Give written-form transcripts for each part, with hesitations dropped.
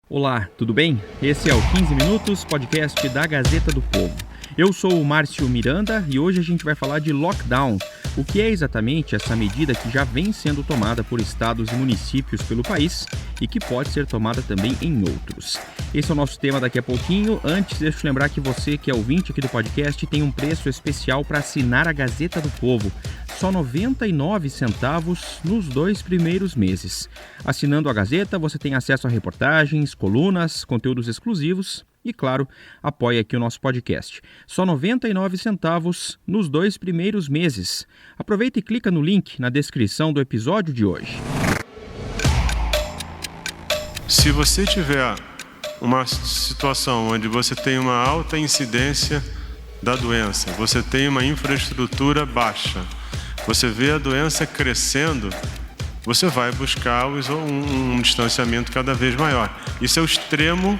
Olá, tudo bem? Esse é o 15 Minutos, podcast da Gazeta do Povo. Eu sou o Márcio Miranda e hoje a gente vai falar de lockdown. O que é exatamente essa medida que já vem sendo tomada por estados e municípios pelo país e que pode ser tomada também em outros. Esse é o nosso tema daqui a pouquinho. Antes, deixa eu lembrar que você que é ouvinte aqui do podcast tem um preço especial para assinar a Gazeta do Povo. Só 99 centavos nos 2 primeiros meses. Assinando a Gazeta, você tem acesso a reportagens, colunas, conteúdos exclusivos e, claro, apoia aqui o nosso podcast. Só 99 centavos nos 2 primeiros meses. Aproveita e clica no link na descrição do episódio de hoje. Se você tiver uma situação onde você tem uma alta incidência da doença, você tem uma infraestrutura baixa, você vê a doença crescendo, você vai buscar um distanciamento cada vez maior. Isso é o extremo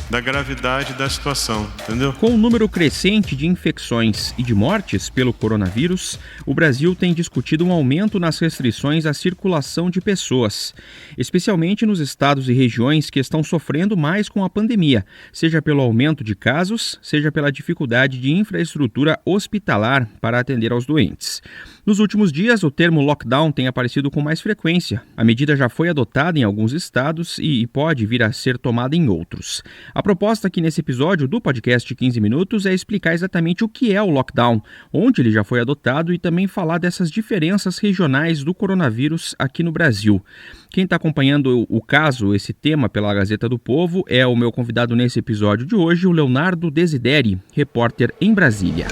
da gravidade da situação, entendeu? Com o número crescente de infecções e de mortes pelo coronavírus, o Brasil tem discutido um aumento nas restrições à circulação de pessoas, especialmente nos estados e regiões que estão sofrendo mais com a pandemia, seja pelo aumento de casos, seja pela dificuldade de infraestrutura hospitalar para atender aos doentes. Nos últimos dias, o termo lockdown tem aparecido com mais frequência. A medida já foi adotada em alguns estados e pode vir a ser tomada em outros. A proposta aqui nesse episódio do podcast 15 Minutos é explicar exatamente o que é o lockdown, onde ele já foi adotado e também falar dessas diferenças regionais do coronavírus aqui no Brasil. Quem está acompanhando o caso, esse tema pela Gazeta do Povo, é o meu convidado nesse episódio de hoje, o Leonardo Desideri, repórter em Brasília.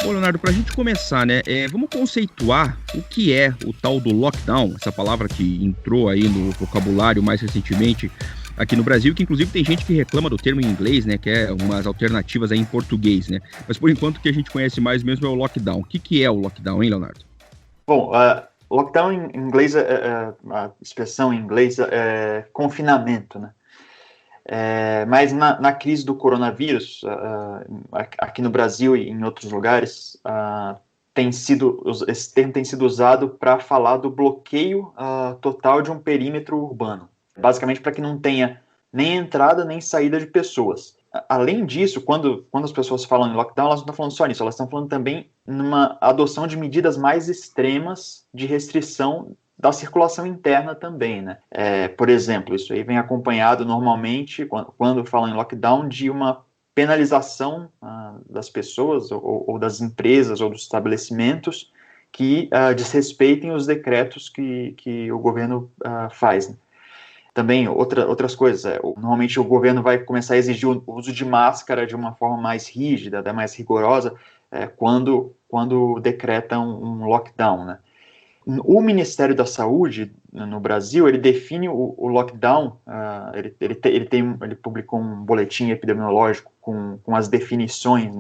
Bom, Leonardo, para a gente começar, vamos conceituar o que é o tal do lockdown, essa palavra que entrou aí no vocabulário mais recentemente aqui no Brasil, que inclusive tem gente que reclama do termo em inglês, que é umas alternativas aí em português, Mas por enquanto o que a gente conhece mais mesmo é o lockdown. O que é o lockdown, hein, Leonardo? Bom, lockdown em inglês, a expressão em inglês é confinamento, mas na crise do coronavírus, aqui no Brasil e em outros lugares, esse termo tem sido usado para falar do bloqueio total de um perímetro urbano. Basicamente para que não tenha nem entrada nem saída de pessoas. Além disso, quando as pessoas falam em lockdown, elas não estão falando só nisso, elas estão falando também numa adoção de medidas mais extremas de restrição da circulação interna também, Por exemplo, isso aí vem acompanhado normalmente, quando falam em lockdown, de uma penalização das pessoas ou das empresas ou dos estabelecimentos que desrespeitem os decretos que o governo faz, Também outras coisas, normalmente o governo vai começar a exigir o uso de máscara de uma forma mais rígida, mais rigorosa, quando decreta um lockdown, O Ministério da Saúde no Brasil, ele define o lockdown, ele publicou um boletim epidemiológico com as definições,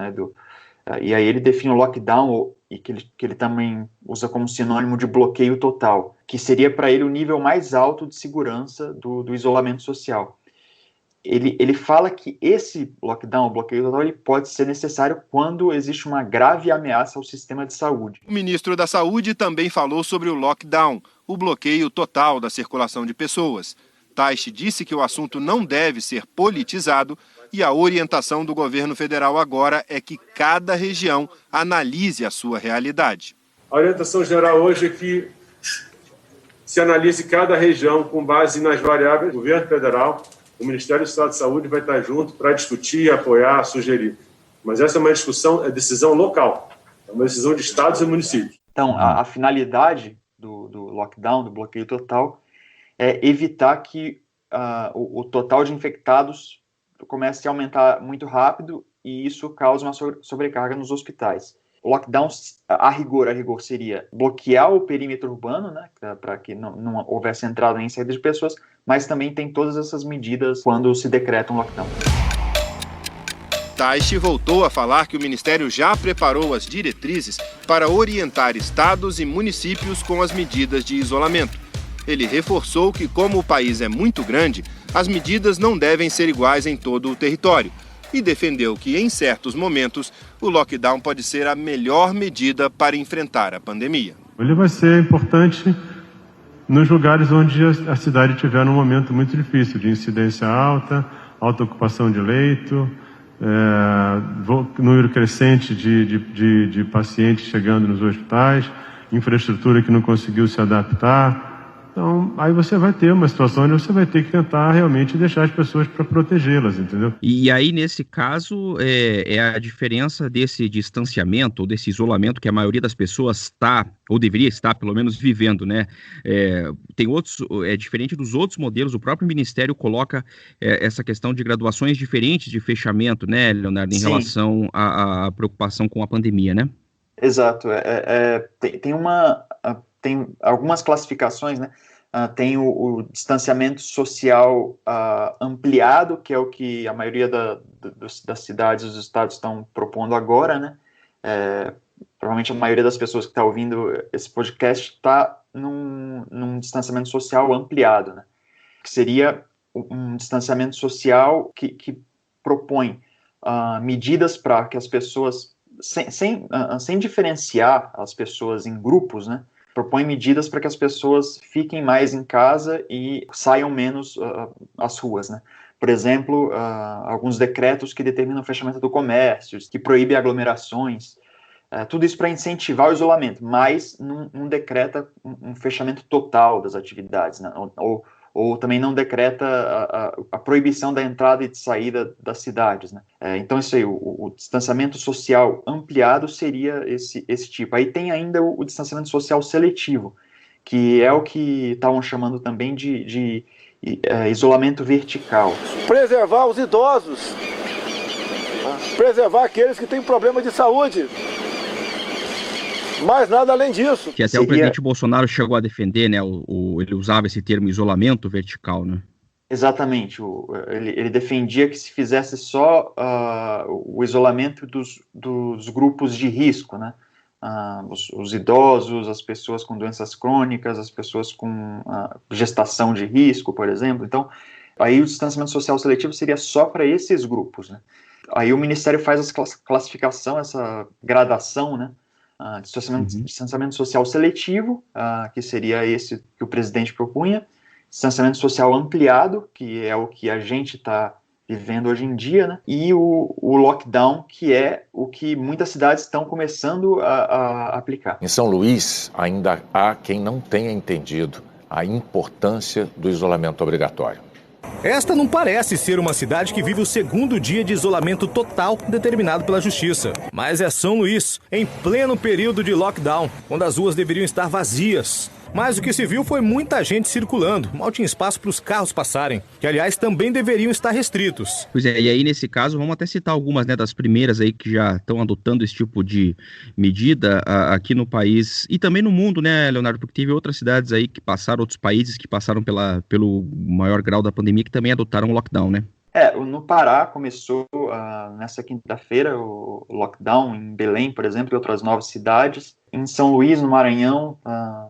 e aí ele define o lockdown, e que ele também usa como sinônimo de bloqueio total, que seria para ele o nível mais alto de segurança do isolamento social. Ele fala que esse lockdown, o bloqueio total, ele pode ser necessário quando existe uma grave ameaça ao sistema de saúde. O ministro da Saúde também falou sobre o lockdown, o bloqueio total da circulação de pessoas. Taixe disse que o assunto não deve ser politizado e a orientação do governo federal agora é que cada região analise a sua realidade. A orientação geral hoje é que se analise cada região com base nas variáveis do governo federal. O Ministério do Estado de Saúde vai estar junto para discutir, apoiar, sugerir. Mas essa é uma discussão, é decisão local, é uma decisão de estados e municípios. Então, a finalidade do lockdown, do bloqueio total, é evitar que o total de infectados comece a aumentar muito rápido e isso causa uma sobrecarga nos hospitais. O lockdown, a rigor seria bloquear o perímetro urbano, para que não houvesse entrada nem saída de pessoas, mas também tem todas essas medidas quando se decreta um lockdown. Taixe voltou a falar que o Ministério já preparou as diretrizes para orientar estados e municípios com as medidas de isolamento. Ele reforçou que, como o país é muito grande, as medidas não devem ser iguais em todo o território e defendeu que, em certos momentos, o lockdown pode ser a melhor medida para enfrentar a pandemia. Ele vai ser importante nos lugares onde a cidade estiver num momento muito difícil, de incidência alta, alta ocupação de leito, número crescente de pacientes chegando nos hospitais, infraestrutura que não conseguiu se adaptar. Então, aí você vai ter uma situação onde você vai ter que tentar realmente deixar as pessoas para protegê-las, entendeu? E aí, nesse caso, é a diferença desse distanciamento, ou desse isolamento que a maioria das pessoas está, ou deveria estar, pelo menos, vivendo, né? Tem outros, diferente dos outros modelos, o próprio Ministério coloca essa questão de graduações diferentes de fechamento, né, Leonardo, em relação à preocupação com a pandemia, né? Exato. Tem algumas classificações, né? Tem o distanciamento social ampliado, que é o que a maioria das cidades e dos estados estão propondo agora, né? Provavelmente a maioria das pessoas que está ouvindo esse podcast está num distanciamento social ampliado, né? Que seria um distanciamento social que propõe medidas para que as pessoas, sem diferenciar as pessoas em grupos, né? Propõe medidas para que as pessoas fiquem mais em casa e saiam menos às ruas, né? Por exemplo, alguns decretos que determinam o fechamento do comércio, que proíbem aglomerações, tudo isso para incentivar o isolamento, mas não decreta um fechamento total das atividades, né? Ou também não decreta a proibição da entrada e de saída das cidades, né? Então, isso aí, o distanciamento social ampliado seria esse tipo. Aí tem ainda o distanciamento social seletivo, que é o que estavam chamando também de isolamento vertical. Preservar os idosos, preservar aqueles que têm problema de saúde. Mas nada além disso. Que até o presidente Bolsonaro chegou a defender, né? Ele usava esse termo isolamento vertical, né? Exatamente. Ele defendia que se fizesse só o isolamento dos grupos de risco, né? Os idosos, as pessoas com doenças crônicas, as pessoas com gestação de risco, por exemplo. Então, aí o distanciamento social seletivo seria só para esses grupos, né? Aí o Ministério faz essa classificação, essa gradação, né? Distanciamento social seletivo, que seria esse que o presidente propunha, distanciamento social ampliado, que é o que a gente está vivendo hoje em dia, né? E o lockdown, que é o que muitas cidades estão começando a aplicar. Em São Luís, ainda há quem não tenha entendido a importância do isolamento obrigatório. Esta não parece ser uma cidade que vive o segundo dia de isolamento total determinado pela Justiça. Mas é São Luís, em pleno período de lockdown, quando as ruas deveriam estar vazias. Mas o que se viu foi muita gente circulando, mal tinha espaço para os carros passarem, que aliás também deveriam estar restritos. Pois é, e aí nesse caso vamos até citar algumas, né, das primeiras aí que já estão adotando esse tipo de medida aqui no país e também no mundo, né, Leonardo, porque teve outras cidades aí que passaram, outros países que passaram pelo maior grau da pandemia que também adotaram o lockdown, né? No Pará começou nessa quinta-feira o lockdown, em Belém, por exemplo, e outras 9 cidades. Em São Luís, no Maranhão,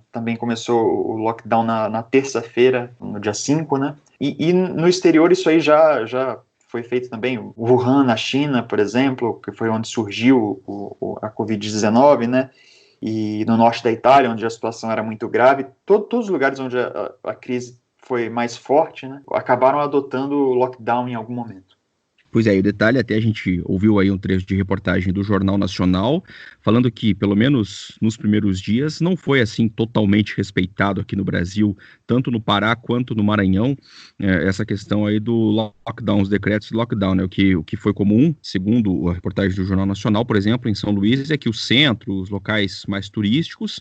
também começou o lockdown na terça-feira, no dia 5, né? E no exterior isso aí já foi feito também. Wuhan, na China, por exemplo, que foi onde surgiu a Covid-19, né? E no norte da Itália, onde a situação era muito grave. Todos os lugares onde a crise foi mais forte, né, acabaram adotando o lockdown em algum momento. Pois é, e o detalhe, até a gente ouviu aí um trecho de reportagem do Jornal Nacional, falando que, pelo menos nos primeiros dias, não foi assim totalmente respeitado aqui no Brasil, tanto no Pará quanto no Maranhão, essa questão aí do lockdown, os decretos de lockdown, né? O que foi comum, segundo a reportagem do Jornal Nacional, por exemplo, em São Luís, é que o centro, os locais mais turísticos,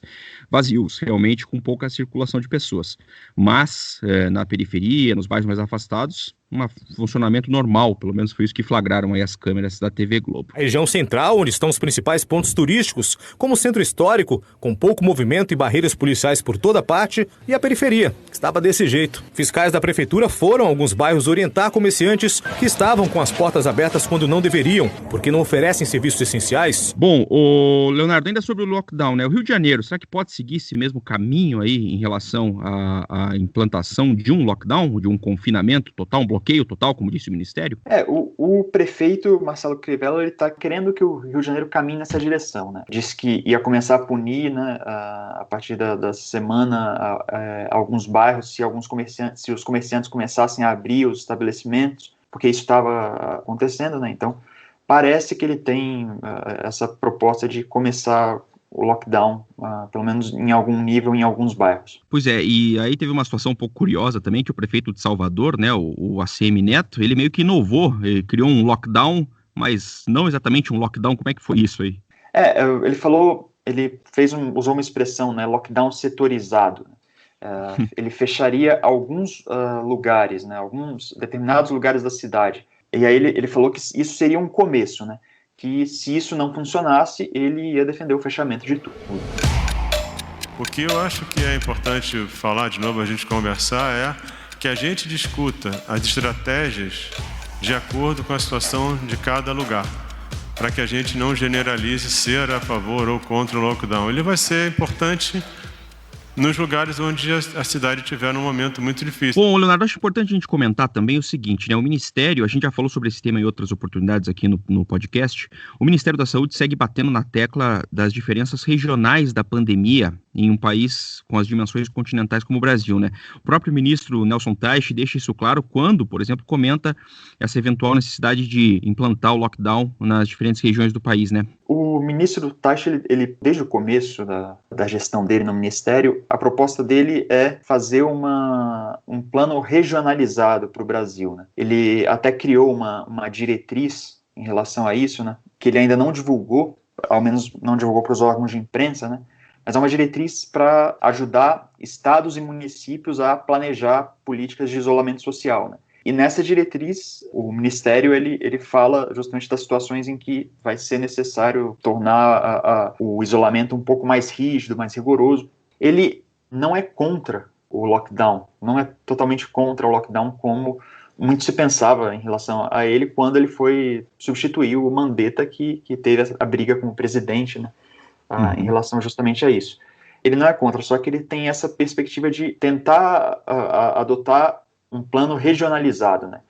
vazios, realmente com pouca circulação de pessoas. Mas, na periferia, nos bairros mais afastados, um funcionamento normal, pelo menos foi isso que flagraram aí as câmeras da TV Globo. A região central, onde estão os principais pontos turísticos, como o centro histórico, com pouco movimento e barreiras policiais por toda parte, e a periferia, que estava desse jeito. Fiscais da prefeitura foram a alguns bairros orientar comerciantes que estavam com as portas abertas quando não deveriam, porque não oferecem serviços essenciais. Bom, Leonardo, ainda sobre o lockdown, né? O Rio de Janeiro, será que pode seguir esse mesmo caminho aí em relação à implantação de um lockdown, de um confinamento total, um bloqueio total, como disse o Ministério? O prefeito Marcelo Crivella, ele está querendo que o Rio de Janeiro caminhe nessa direção, né? Disse que ia começar a punir, né, a partir da semana, alguns bairros, se os comerciantes começassem a abrir os estabelecimentos, porque isso estava acontecendo, né? Então, parece que ele tem essa proposta de começar o lockdown, pelo menos em algum nível, em alguns bairros. Pois é, e aí teve uma situação um pouco curiosa também, que o prefeito de Salvador, né, o ACM Neto, ele meio que inovou, ele criou um lockdown, mas não exatamente um lockdown. Como é que foi isso aí? Ele usou uma expressão, né, lockdown setorizado. Ele fecharia alguns lugares, né, alguns determinados lugares da cidade. E aí ele falou que isso seria um começo, né? Que se isso não funcionasse, ele ia defender o fechamento de tudo. O que eu acho que é importante falar de novo, a gente conversar, é que a gente discuta as estratégias de acordo com a situação de cada lugar, para que a gente não generalize ser a favor ou contra o lockdown. Ele vai ser importante nos lugares onde a cidade estiver num momento muito difícil. Bom, Leonardo, acho importante a gente comentar também o seguinte, né? O Ministério, a gente já falou sobre esse tema em outras oportunidades aqui no podcast, o Ministério da Saúde segue batendo na tecla das diferenças regionais da pandemia em um país com as dimensões continentais como o Brasil, né? O próprio ministro Nelson Teich deixa isso claro quando, por exemplo, comenta essa eventual necessidade de implantar o lockdown nas diferentes regiões do país, né? O ministro Teich, ele desde o começo da gestão dele no Ministério, a proposta dele é fazer um plano regionalizado para o Brasil, né? Ele até criou uma diretriz em relação a isso, né? Que ele ainda não divulgou, ao menos não divulgou para os órgãos de imprensa, né? Mas é uma diretriz para ajudar estados e municípios a planejar políticas de isolamento social, né? E nessa diretriz, o Ministério ele fala justamente das situações em que vai ser necessário tornar o isolamento um pouco mais rígido, mais rigoroso. Ele não é contra o lockdown, não é totalmente contra o lockdown como muito se pensava em relação a ele quando ele foi substituir o Mandetta, que teve a briga com o presidente, né? Em relação justamente a isso. Ele não é contra, só que ele tem essa perspectiva de tentar adotar um plano regionalizado, né?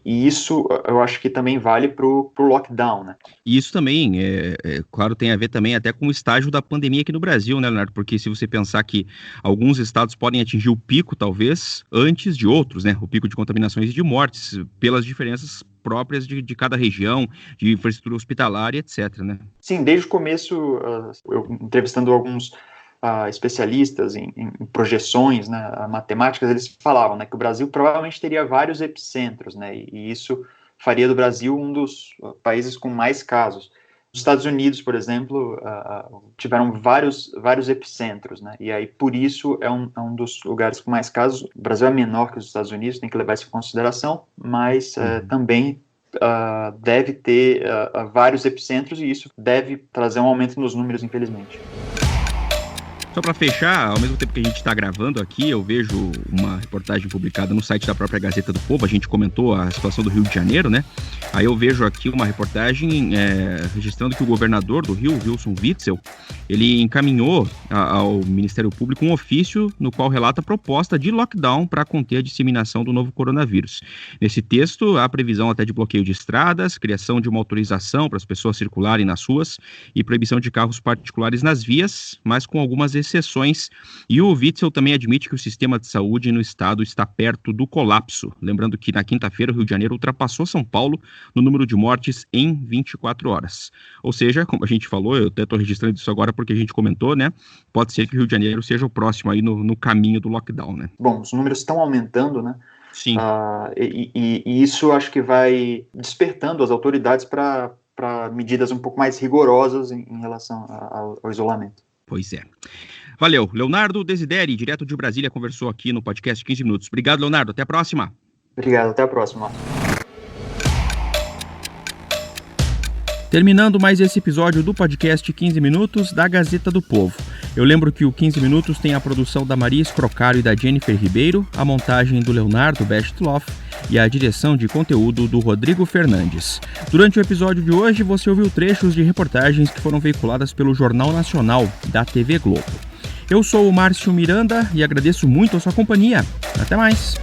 E isso eu acho que também vale pro lockdown, né? E isso também, claro, tem a ver também até com o estágio da pandemia aqui no Brasil, né, Leonardo? Porque se você pensar que alguns estados podem atingir o pico, talvez, antes de outros, né? O pico de contaminações e de mortes, pelas diferenças próprias de cada região, de infraestrutura hospitalar, etc, né? Sim, desde o começo, eu entrevistando alguns especialistas em projeções, né, matemáticas, eles falavam, né, que o Brasil provavelmente teria vários epicentros, né, e isso faria do Brasil um dos países com mais casos. Os Estados Unidos, por exemplo, tiveram vários epicentros, né, e aí por isso é um dos lugares com mais casos. O Brasil é menor que os Estados Unidos, tem que levar isso em consideração, mas também deve ter vários epicentros e isso deve trazer um aumento nos números, infelizmente. Só para fechar, ao mesmo tempo que a gente está gravando aqui, eu vejo uma reportagem publicada no site da própria Gazeta do Povo, a gente comentou a situação do Rio de Janeiro, né? Aí eu vejo aqui uma reportagem registrando que o governador do Rio, Wilson Witzel, ele encaminhou ao Ministério Público um ofício no qual relata a proposta de lockdown para conter a disseminação do novo coronavírus. Nesse texto, há previsão até de bloqueio de estradas, criação de uma autorização para as pessoas circularem nas ruas e proibição de carros particulares nas vias, mas com algumas exceções, e o Witzel também admite que o sistema de saúde no estado está perto do colapso. Lembrando que na quinta-feira o Rio de Janeiro ultrapassou São Paulo no número de mortes em 24 horas. Ou seja, como a gente falou, eu até estou registrando isso agora porque a gente comentou, né? Pode ser que o Rio de Janeiro seja o próximo aí no caminho do lockdown, né? Bom, os números estão aumentando, né? Sim. E isso acho que vai despertando as autoridades para medidas um pouco mais rigorosas em relação ao isolamento. Pois é. Valeu. Leonardo Desideri, direto de Brasília, conversou aqui no podcast 15 Minutos. Obrigado, Leonardo. Até a próxima. Obrigado. Até a próxima. Terminando mais esse episódio do podcast 15 Minutos da Gazeta do Povo. Eu lembro que o 15 Minutos tem a produção da Maria Escrocaro e da Jennifer Ribeiro, a montagem do Leonardo Bestloff e a direção de conteúdo do Rodrigo Fernandes. Durante o episódio de hoje, você ouviu trechos de reportagens que foram veiculadas pelo Jornal Nacional da TV Globo. Eu sou o Márcio Miranda e agradeço muito a sua companhia. Até mais!